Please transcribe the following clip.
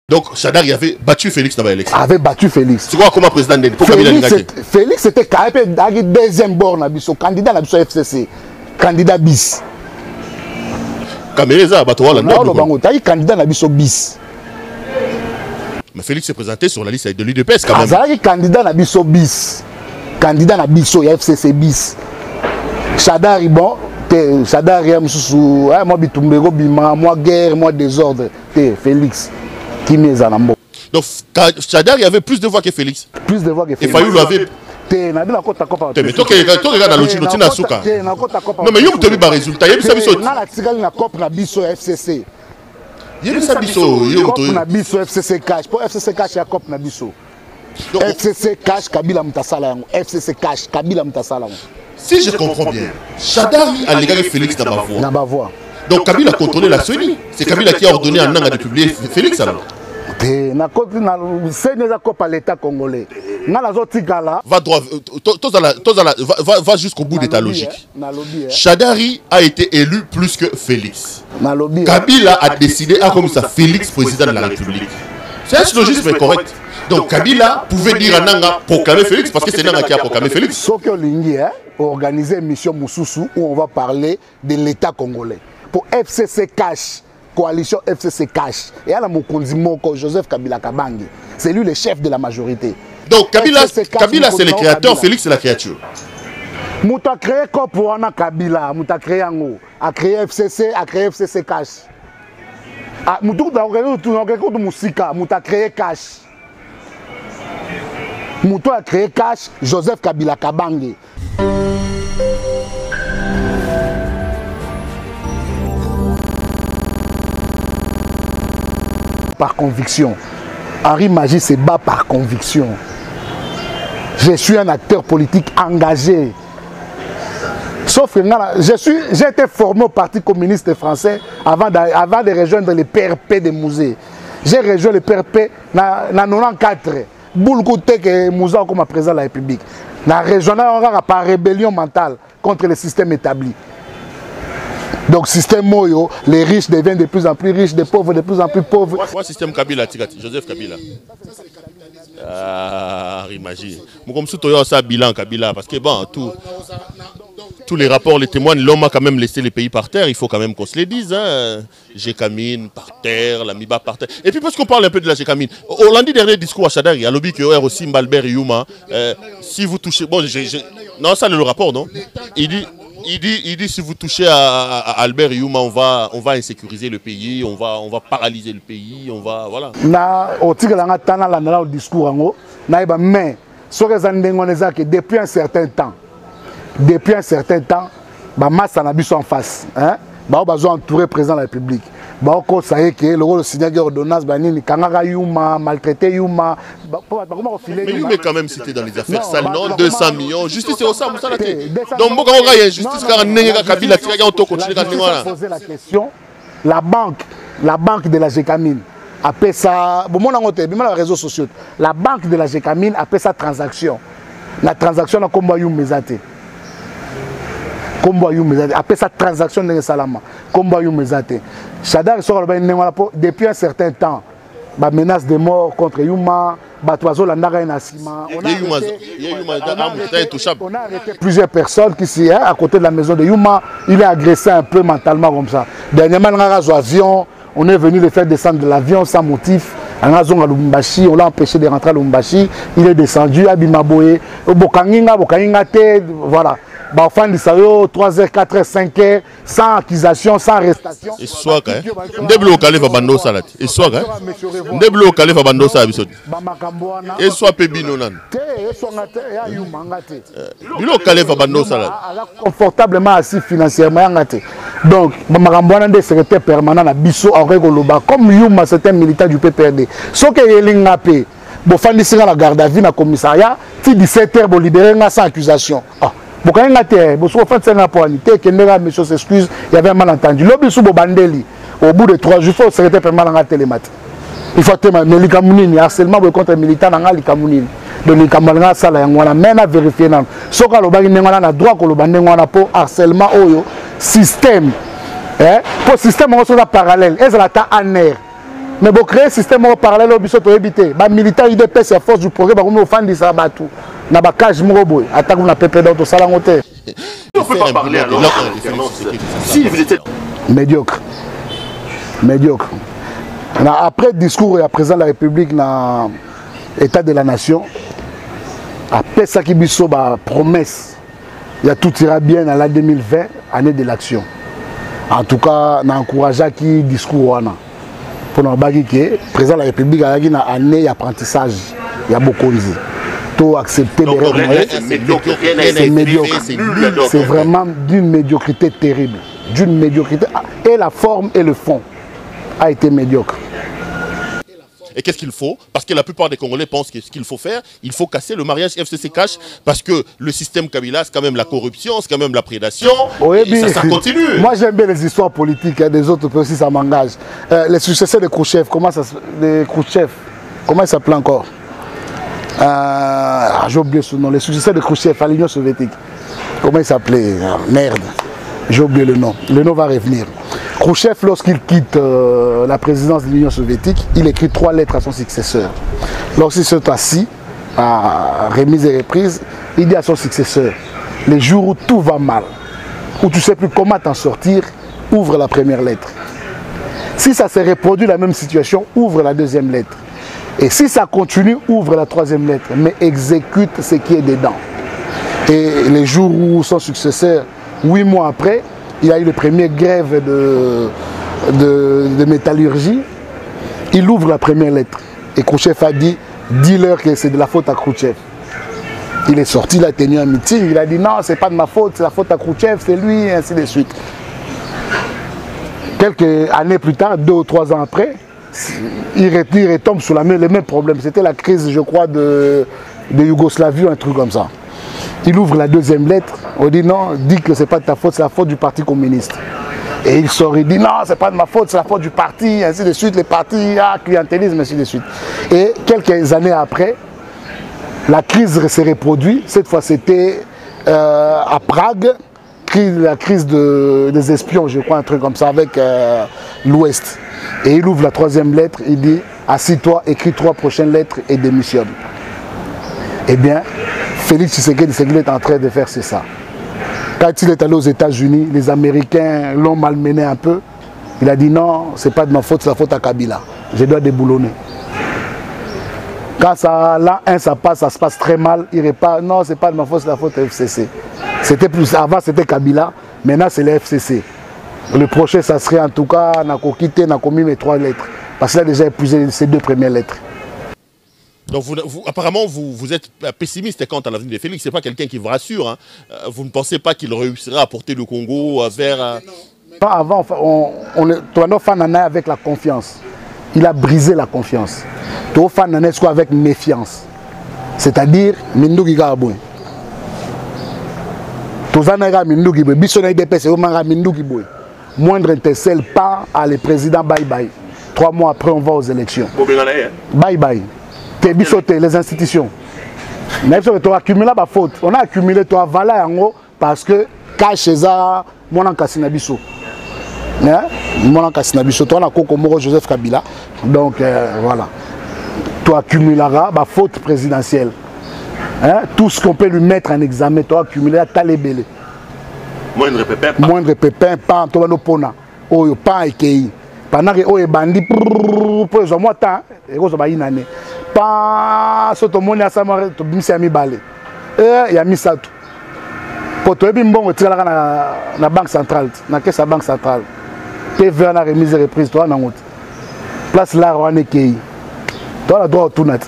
Donc, Chadari avait battu Félix dans l'élection. Avait battu Félix. Tu vois comment président de Félix était KP, deuxième borne, candidat à la FCC. Candidat bis. Caméléza, candidat à la bis. Mais Félix s'est présenté sur la liste de l'UDPS quand même. Azari candidat à la bis. Candidat à la biso, FCC bis. Chadari, bon, Chadari, moi bitumbego bima, moi guerre, moi désordre. Félix. Qui met à l'ambo. Donc Chadari avait plus de voix que Félix. Plus de voix que Félix. Et Fayou l'avait. Mais toi qui regardes la logique, tu n'as souka. Non mais tu as vu le résultat. Il y a eu ça biso. Na la tigale na cop na biso FCC. Il y a eu ça biso. Cop na biso FCC cash. Pour FCC cash ya cop na biso. FCC cash Kabila mutasala yango. FCC cash Kabila mutasala yango. Si je comprends bien, Chadari a légalé Félix dans ma voix. Dans ma voix. Donc Kabila a contrôlé la CENI. C'est Kabila qui a ordonné à Nanga de publier Félix alors. L'État congolais. Va jusqu'au bout de ta logique. Chadari a été élu plus que Félix. Kabila a décidé à comme ça Félix président de la République. C'est un logisme correct. Donc Kabila pouvait dire à Nanga proclamer Félix parce que c'est Nanga qui a proclamé Félix. Ce que l'Ingi a organisé une mission Moussoussou où on va parler de l'État congolais. Pour FCC Cash. Coalition FCC Cash. Et à la Moko Joseph Kabila Kabangi. C'est lui le chef de la majorité. Donc Kabila c'est le créateur, Félix c'est la créature. Mouta créé quoi pour Anna Kabila, Mouta créé Ango, a créé FCC Cash. Ah, Mouta créé Cash. Mouta a créé Cash, Joseph Kabila Kabangi. Par conviction. Henri Magie se bat par conviction. Je suis un acteur politique engagé. Sauf que j'ai été formé au Parti communiste français avant de rejoindre le PRP de Mouzé. J'ai rejoint le PRP en 1994. Boulgouté que Mouzé comme président de la République. Dans la région, par rébellion mentale contre le système établi. Donc, système Moyo, les riches deviennent de plus en plus riches, les pauvres de plus en plus pauvres. Quoi système Kabila, Joseph Kabila? Ah, imagine. Comme si tu as ça bilan Kabila, parce que bon, tous les rapports, les témoins, l'homme a quand même laissé les pays par terre, il faut quand même qu'on se les dise. Hein. Gécamine par terre, l'Amiba par terre. Et puis parce qu'on parle un peu de la Gécamine, au lundi dernier discours à Chadari, à lobby que aussi Mbalbert et Yuma, si vous touchez, bon, non, ça le rapport, non? Il dit si vous touchez à Albert Youma, on va insécuriser le pays, on va paralyser le pays, on va voilà. Au discours mais depuis un certain temps, masse en face, hein, entouré président de la République. Ça y est que le rôle de signer l'ordonnance, maltraité Youma. Mais Youma est quand même cité dans les affaires sales, non? 200 millions. Justice, c'est au sein, donc, il y a justice, poser la question. La banque de la Gécamine a fait ça. Les réseaux sociaux. La banque de la Gécamine a fait sa transaction. La transaction a combat Youma. Après sa transaction de Salama, combat Youmezate. Chadar depuis un certain temps, menace de mort contre Youma, Batoiso Landara et Nassima. On a arrêté plusieurs personnes qui sont à côté de la maison de Youma. Il est agressé un peu mentalement comme ça. Dernièrement, on a un avion, on est venu le faire descendre de l'avion sans motif. On l'a empêché de rentrer à Lumbashi. Il est descendu à Bimaboé. Voilà. Enfin, 3h, 4h, 5h, sans accusation, sans arrestation. Et soit, hein? Débloqué va bando salat. Et soit, hein? Débloqué va bando salat. Et soit pebino nan. Débloqué va bando salat. Confortablement assis financièrement. Donc, Makamboana est secrétaire permanent à Bisso à Regoloba. Comme Youma, c'est un militant du PPRD. Ce que Yelingapé, Bofandi sera la garde à vue dans le commissariat, 17h, vous libérez sans accusation. Au bout de 3 jours, il faut se retirer permanent dans la télématique. Il faut que les Camounines, harcèlement contre les militants dans les Camounines. Donc les Camounines, ça là, on a même à vérifier. Ce qu'on a droit pour harcèlement au système. Pour le système, on a parallèle. Et ça là, en air. Mais vous créez un système parallèle au biso to éviter. Les militaires IDPS à force du progrès ba comme offendre ça batou. Na ba cage moroboy. Attaque na PP dans to salangote. On peut pas parler alors si vous étiez médiocre. Médiocre. Après le discours et président de la République dans l'état de la nation, après ça qui biso ba promesse, il y a tout ira bien dans l'année 2020, année de l'action. En tout cas, on encourage qui discours pour nous dire que le président de la République a une année d'apprentissage. Il y a beaucoup de choses. Tout accepter les règles. C'est médiocre. C'est vraiment d'une médiocrité terrible. D'une médiocrité. Et la forme et le fond a été médiocre. Et qu'est-ce qu'il faut? Parce que la plupart des Congolais pensent que ce qu'il faut faire, il faut casser le mariage FCC-Cash parce que le système Kabila, c'est quand même la corruption, c'est quand même la prédation. Oui, et ça continue. Moi, j'aime bien les histoires politiques, hein, des autres aussi, ça m'engage. Les successeurs de Khrouchtchev, comment il s'appelait encore? J'ai oublié son nom. Les successeurs de Khrouchtchev à l'Union soviétique. Comment il s'appelait? Merde. J'ai oublié le nom. Le nom va revenir. Khrouchtchev, lorsqu'il quitte la présidence de l'Union soviétique, il écrit 3 lettres à son successeur. Lorsqu'il s'est assis, à remise et reprise, il dit à son successeur, les jours où tout va mal, où tu ne sais plus comment t'en sortir, ouvre la première lettre. Si ça se reproduit la même situation, ouvre la deuxième lettre. Et si ça continue, ouvre la troisième lettre, mais exécute ce qui est dedans. Et les jours où son successeur, 8 mois après, il a eu les premières grèves de métallurgie. Il ouvre la première lettre. Et Khrouchtchev a dit, dis-leur que c'est de la faute à Khrouchtchev. Il est sorti, il a tenu un meeting, il a dit non, c'est pas de ma faute, c'est la faute à Khrouchtchev, c'est lui, et ainsi de suite. Quelques années plus tard, 2 ou 3 ans après, il retombe sur le même problème. C'était la crise, je crois, de Yougoslavie ou un truc comme ça. Il ouvre la deuxième lettre, on dit non, dis que ce n'est pas de ta faute, c'est la faute du Parti communiste. Et il sort, il dit non, ce n'est pas de ma faute, c'est la faute du parti, ainsi de suite, les partis, clientélisme, ainsi de suite. Et quelques années après, la crise s'est reproduite, cette fois c'était à Prague, la crise des espions, je crois, un truc comme ça, avec l'Ouest. Et il ouvre la troisième lettre, il dit, assis-toi, écris 3 prochaines lettres et démissionne. Eh bien, Félix Tshisekedi est en train de faire ça. Quand il est allé aux États-Unis, les Américains l'ont malmené un peu. Il a dit non, ce n'est pas de ma faute, c'est la faute à Kabila. Je dois déboulonner. Quand ça, là, ça se passe très mal, il répare, non, ce n'est pas de ma faute, c'est la faute à FCC. Avant, c'était Kabila, maintenant, c'est le FCC. Le prochain, ça serait en tout cas, on a quitté, on a commis mes 3 lettres. Parce qu'il a déjà épuisé ces 2 premières lettres. Donc apparemment, vous êtes pessimiste quant à l'avenir de Félix. Ce n'est pas quelqu'un qui vous rassure. Hein. Vous ne pensez pas qu'il réussira à porter le Congo vers... Avant, on est fan avec la confiance. Il a brisé la confiance. Tu es fan avec méfiance. C'est-à-dire, Mindouki Gabouin. Moindre intercelle pas à le président bye bye. 3 mois après, on va aux élections. Bye bye. Les institutions. Tu as accumulé la faute. On a accumulé, tu as avalé en haut parce que cache ça, mon encasinabiso. Mon encasinabiso, tu as un Kokomoro Joseph Kabila. Donc voilà. Tu accumuleras la faute présidentielle. Tout ce qu'on peut lui mettre en examen, tu as accumulé à Talébélé. Moindre pépin. Moindre pépin, pas tu vas nous pona. Oh, pas ékeyi. Pendant que oh bandi pour les mois temps, et que ça va y aller. Pas ce que monde a samare to bimsi ami balé. Ya mi ça tout. Pour toi bimbongo tira na banque centrale, na caisse banque centrale. PV na remise et reprise toi na ngote. Place là on ékeyi. Toi la droit tout net.